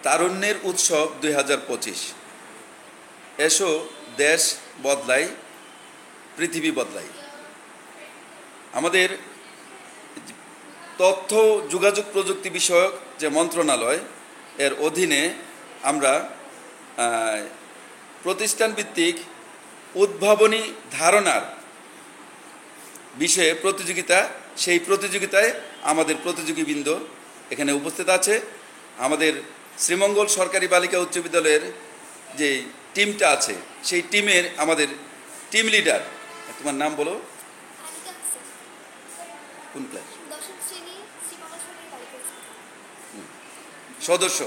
তারুণ্যের উৎসব 2025। এসো দেশ বদলাই, পৃথিবী বদলাই। আমাদের তথ্য যোগাযোগ প্রযুক্তি বিষয়ক যে মন্ত্রণালয় এর অধীনে আমরা প্রতিষ্ঠানভিত্তিক উদ্ভাবনী ধারণার বিষয়ে প্রতিযোগিতা, সেই প্রতিযোগিতায় আমাদের প্রতিযোগীবৃন্দ এখানে উপস্থিত আছে। আমাদের শ্রীমঙ্গল সরকারি বালিকা উচ্চ বিদ্যালয়ের যে টিমটা আছে সেই টিমের আমাদের টিম লিডার, তোমার নাম বলো, কোন ক্লাস? সদস্য,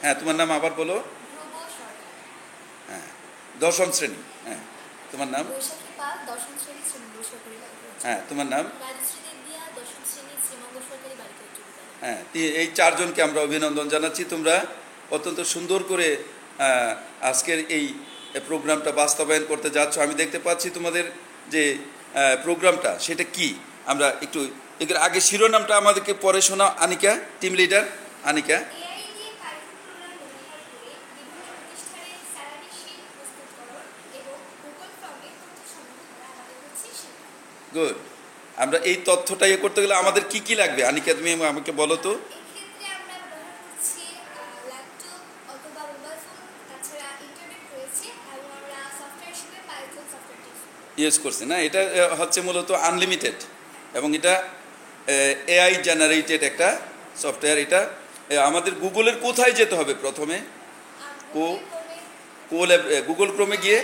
হ্যাঁ তোমার নাম আবার বলো। হ্যাঁ, দশম শ্রেণী। হ্যাঁ, তোমার নাম? হ্যাঁ, তোমার নাম? হ্যাঁ, এই চারজনকে আমরা অভিনন্দন জানাচ্ছি। তোমরা অত্যন্ত সুন্দর করে আজকের এই প্রোগ্রামটা বাস্তবায়ন করতে যাচ্ছ। আমি দেখতে পাচ্ছি তোমাদের যে প্রোগ্রামটা সেটা কি, আমরা একটু এর আগে শিরোনামটা আমাদেরকে পরে শোনা। Anika, team leader Anika. Good. আমরা এই তথ্যটা করতে গেলে আমাদের কি কি লাগবে আনিকা, তুমি আমাকে বলো তো। ইউজ করছি না, এটা হচ্ছে মূলত আনলিমিটেড এবং এটা এআই জেনারেটেড একটা সফটওয়্যার। এটা আমাদের গুগলের কোথায় যেতে হবে প্রথমে? গুগল ক্রোমে গিয়ে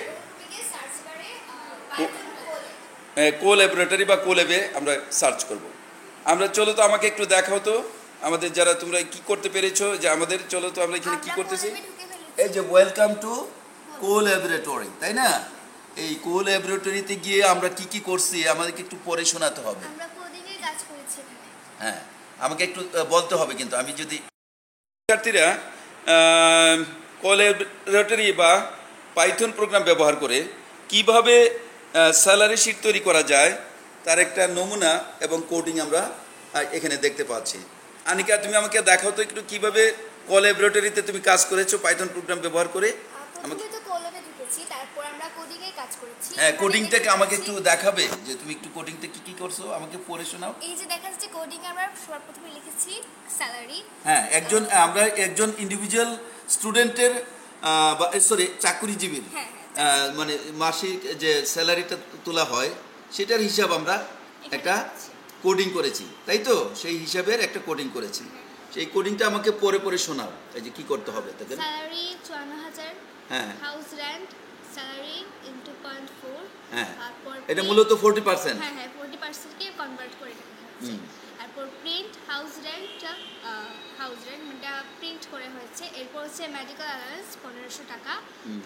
কো ল্যাবরেটরি বা কো ল্যাবে আমরা সার্চ করব। আমরা চলো তো আমাকে একটু দেখাও তো আমাদের যারা তোমরা কি করতে পেরেছো, যে আমাদের চলো তো আমরা এখানে কি করতেছি। এই যে ওয়েলকাম টু কো ল্যাবরেটরি, তাই না? এই কো ল্যাবরেটরিতে গিয়ে আমরা কি কি করছি আমাদেরকে একটু পরে শোনাতে হবে। হ্যাঁ, আমাকে একটু বলতে হবে কিন্তু। আমি যদি শিক্ষার্থীরা কো ল্যাবরেটরি বা পাইথন প্রোগ্রাম ব্যবহার করে কিভাবে স্যালারি শিট তৈরি করা যায় তার একটা নমুনা এবং কোডিং আমরা এখানে দেখতে পাচ্ছি। আনিকা, তুমি আমাকে দেখাও তো একটু কিভাবে কো ল্যাবরেটরিতে তুমি কাজ করেছো পাইথন প্রোগ্রাম ব্যবহার করে। হ্যাঁ, কোডিংটাকে আমাকে একটু দেখাবে যে তুমি একটু কোডিংটা কি কি করছো, আমাকে পড়ে শোনাও। এই যে দেখা যাচ্ছে কোডিং আমরা সর্বপ্রথমে লিখেছি স্যালারি। হ্যাঁ, আমরা একজন ইন্ডিভিজুয়াল স্টুডেন্টের বা সরি চাকরিজীবীর মানে মাসিক যে স্যালারিটা তোলা হয় সেটার হিসাব আমরা একটা কোডিং করেছি, তাই তো? সেই হিসাবের একটা কোডিং করেছি। সেই কোডিংটা আমাকে পরে পরে শোনাও, এই যে কি করতে হবে তাকে। স্যালারি 54,000, হ্যাঁ, হাউস রেন্ট স্যালারি ইনটু 0.4, হ্যাঁ, তারপর এটা মূলত 40%। হ্যাঁ হ্যাঁ 40% কে কনভার্ট করে দেওয়া হচ্ছে। তারপর প্রিন্ট হাউস রেন্ট মানে প্রিন্ট করে হয়েছে। এরপর হচ্ছে মেডিকেল অ্যালাউন্স 1500 টাকা।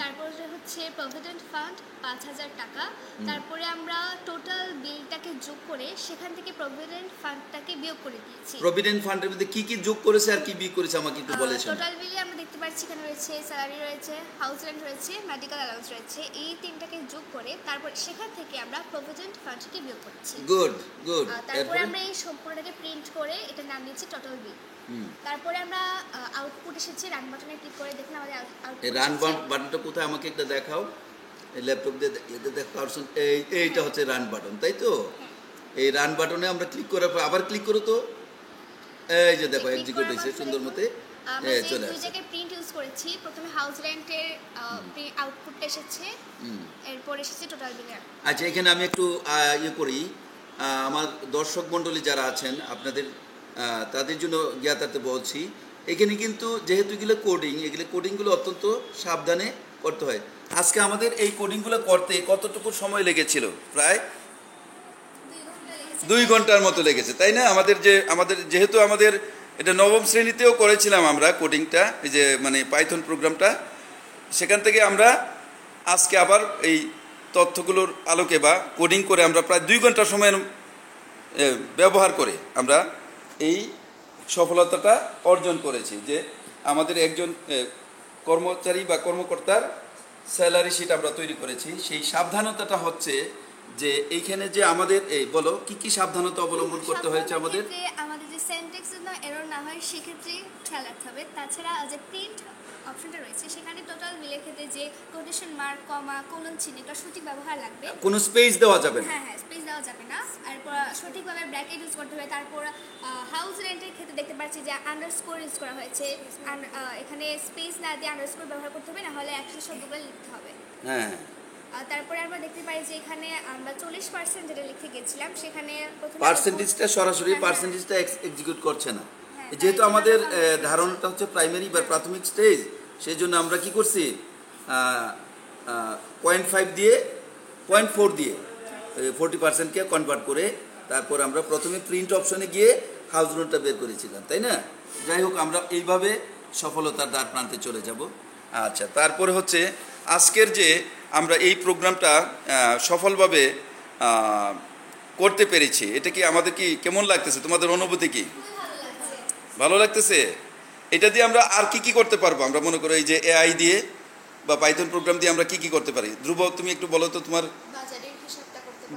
তারপরে হচ্ছে প্রভিডেন্ট ফান্ড 5000 টাকা। তারপরে আমরা টোটাল বিলটাকে যোগ করে সেখান থেকে প্রভিডেন্ট ফান্ডটাকে বিয়োগ করে দিয়েছি। প্রভিডেন্ট ফান্ডের মধ্যে কি কি যোগ করেছে আর কি বিয়োগ করেছে আমাকে একটু বলেন। টোটাল বিলে আমরা দেখতে পাচ্ছি এখানে রয়েছে স্যালারি রয়েছে, হাউস রেন্ট রয়েছে, মেডিকেল অ্যালাউন্স রয়েছে। এই তিনটাকে যোগ করে তারপর সেখান থেকে আমরা প্রভিডেন্ট ফান্ডকে বিয়োগ করছি। Good good. তারপরে আমরা এই সম্পূর্ণটাকে প্রিন্ট করে এটা নাম দিয়েছি টোটাল বিল। তারপরে আমরা আউটপুট এসেছে, রান বাটনে ক্লিক করে দেখুন আমাদের আউটপুট। এই রান বাটনটা কোথায় আমাকে একটা দেখাও, এই ল্যাপটপ দিয়ে এটা দেখাও। এইটা হচ্ছে রান বাটন, তাই তো? এই রান বাটনে আমরা ক্লিক করার পর আবার ক্লিক করো তো। এই যে দেখো এক্সিকিউট হয়েছে সুন্দর মতে। আমরা যে দুই জায়গায় প্রিন্ট ইউজ করেছি, প্রথমে হাউস রেন্টের আউটপুটটা এসেছে, এরপর এসেছে টোটাল বিল। আচ্ছা, এখানে আমি একটু করি। আমার দর্শক মণ্ডলী যারা আছেন আপনাদের তাদের জন্য জ্ঞাতার্থে বলছি, এখানে কিন্তু যেহেতু এগুলো কোডিংগুলো অত্যন্ত সাবধানে করতে হয়। আজকে আমাদের এই কোডিংগুলো করতে কতটুকু সময় লেগেছিল? প্রায় 2 ঘন্টার মতো লেগেছে, তাই না? যেহেতু আমাদের এটা নবম শ্রেণীতেও করেছিলাম আমরা কোডিংটা, এই যে মানে পাইথন প্রোগ্রামটা, সেখান থেকে আমরা আজকে আবার এই তথ্যগুলোর আলোকে বা কোডিং করে আমরা প্রায় 2 ঘন্টা সময় ব্যবহার করে আমরা এই সফলতাটা অর্জন করেছি যে আমাদের একজন কর্মচারী বা কর্মকর্তার স্যালারি শিট আমরা তৈরি করেছি। সেই সাবধানতাটা হচ্ছে যে এইখানে যে আমাদের বলো কি কি সাবধানতা অবলম্বন করতে হয়েছে আমাদের? আমাদের যে যদি সেন্টেক্স যেন এরর না হয় সেক্ষেত্রে খেয়াল রাখতে হবে। তাছাড়া যে প্রিন্ট অপশনটা রয়েছে সেখানে টোটাল মিলে ক্ষেত্রে যে কোটেশন মার্ক, কমা, কোলন চিহ্ন এটা সঠিক ব্যবহার লাগবে। কোনো স্পেস দেওয়া যাবে না। হ্যাঁ, স্পেস দেওয়া যাবে না। এরপর সঠিকভাবে ব্র্যাকেট ইউজ করতে হবে। তারপর হাউস রেন্টের ক্ষেত্রে দেখতে পাচ্ছি যে আন্ডারস্কোর ইউজ করা হয়েছে। এখানে স্পেস না দিয়ে আন্ডারস্কোর ব্যবহার করতে হবে, না হলে 100 শব্দগুলো লিখতে হবে। হ্যাঁ, তারপরে আমরা দেখতে পাই যে এখানে আমরা 40% যেটা লিখে গেছিলাম সেখানে প্রথমে পার্সেন্টেজটা সরাসরি পার্সেন্টেজটা এক্সিকিউট করছে না। যেহেতু আমাদের ধারণাটা হচ্ছে প্রাইমারি বা প্রাথমিক স্টেজ, সেই জন্য আমরা কি করছি 0.5 দিয়ে 0.4 দিয়ে 40%কে কনভার্ট করে তারপর আমরা প্রথমে প্রিন্ট অপশনে গিয়ে হাউস রুলটা বের করেছিলাম, তাই না? যাই হোক, আমরা এইভাবে সফলতার দ্বার প্রান্তে চলে যাব। আচ্ছা, তারপরে হচ্ছে আজকের যে আমরা এই প্রোগ্রামটা সফলভাবে করতে পেরেছি, এটা কি আমাদের কি কেমন লাগতেছে? তোমাদের অনুভূতি কি? ভালো লাগতেছে? এটা দিয়ে আমরা আর কি কি করতে পারবো? আমরা মনে করি এই যে এআই দিয়ে বা পাইথন প্রোগ্রাম দিয়ে আমরা কি কি করতে পারি? ধ্রুব, তুমি একটু বলো তো। তোমার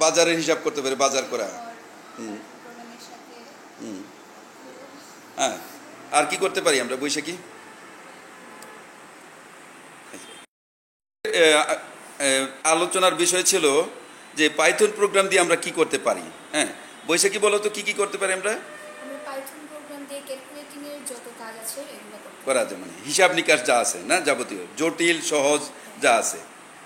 বাজারের হিসাব করতে পারে, বাজার করা। হ্যাঁ, আর কি করতে পারি আমরা? বৈশাখী, আলোচনার বিষয় ছিল যে পাইথন প্রোগ্রাম দিয়ে আমরা কি করতে পারি। হ্যাঁ, বৈশাখী বলো তো কি কি করতে পারি আমরা? পাইথন প্রোগ্রাম দিয়ে ক্যালকুলেটিং এর যত কাজ আছে এগুলো করা যায়, মানে হিসাব নিকাশ যা আছে না, যাবতীয় জটিল সহজ যা আছে।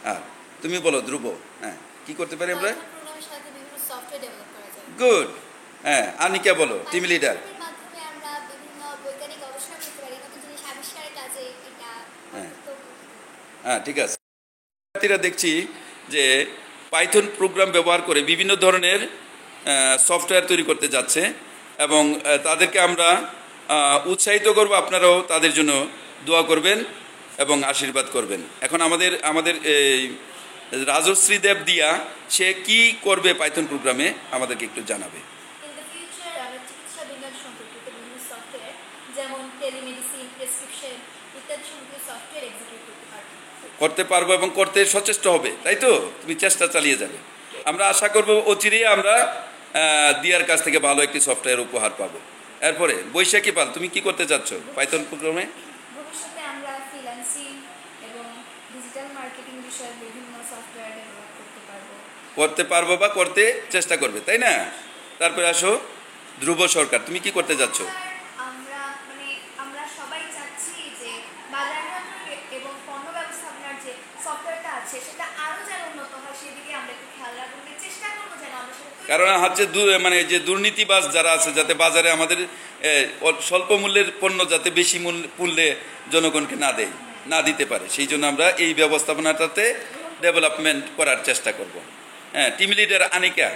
হ্যাঁ, তুমি বলো ধ্রুব। হ্যাঁ, কি করতে পারি আমরা? প্রোগ্রামের সাথে বিভিন্ন সফটওয়্যার ডেভেলপ করা যায়। গুড। হ্যাঁ, আনিকা বলো, টিম লিডার। মাধ্যমে আমরা বিভিন্ন বৈজ্ঞানিক গবেষণা করতে পারি, নতুন জিনিস আবিষ্কারের কাজে এটা। হ্যাঁ, ঠিক আছে। শিক্ষার্থীরা দেখছি যে পাইথন প্রোগ্রাম ব্যবহার করে বিভিন্ন ধরনের সফটওয়্যার তৈরি করতে যাচ্ছে এবং তাদেরকে আমরা উৎসাহিত করব। আপনারাও তাদের জন্য দোয়া করবেন এবং আশীর্বাদ করবেন। এখন আমাদের রাজশ্রী দেব দিয়া, সে কি করবে পাইথন প্রোগ্রামে আমাদেরকে একটু জানাবে। চিকিৎসা বিজ্ঞান সম্পর্কিত বিভিন্ন সফটওয়্যার যেমন টেলিমেডিসিন, প্রেসক্রিপশন ইত্যাদি সম্পর্কিত সফটওয়্যার এক্সিকিউট করতে পারবো এবং করতে সচেষ্ট হবে, তাই তো? তুমি চেষ্টা চালিয়ে যাবে। আমরা আশা করব অচিরেই আমরা দিয়ার কাছ থেকে ভালো একটি সফটওয়্যার উপহার পাবো। এরপরে বৈশাখী পাল, তুমি কি করতে চাচ্ছ পাইথন প্রোগ্রামে? ভবিষ্যতে আমরা ফ্রিল্যান্সিং এবং ডিজিটাল মার্কেটিং বিষয়ে বিভিন্ন সফটওয়্যার ডেভেলপ করতে পারবো বা করতে চেষ্টা করবে, তাই না? তারপরে আসো ধ্রুব সরকার, তুমি কি করতে যাচ্ছ? আমরা সবাই চাচ্ছি যে বাজার এবং পণ্য ব্যবস্থাপনার যে সফটওয়্যারটা আছে সেটা আরো যেন উন্নত হয়, সেদিকে আমরা একটু খেয়াল রাখবো, চেষ্টা করবো যেন আমরা। কারণ হচ্ছে মানে যে দুর্নীতিবাজ যারা আছে, যাতে বাজারে আমাদের স্বল্প মূল্যের পণ্য যাতে বেশি মূল্যে জনগণকে না দিতে পারে, সেই জন্য আমরা এই ব্যবস্থাপনাটাতে ডেভেলপমেন্ট করার চেষ্টা করব। হ্যাঁ, টিম লিডার আনিকা।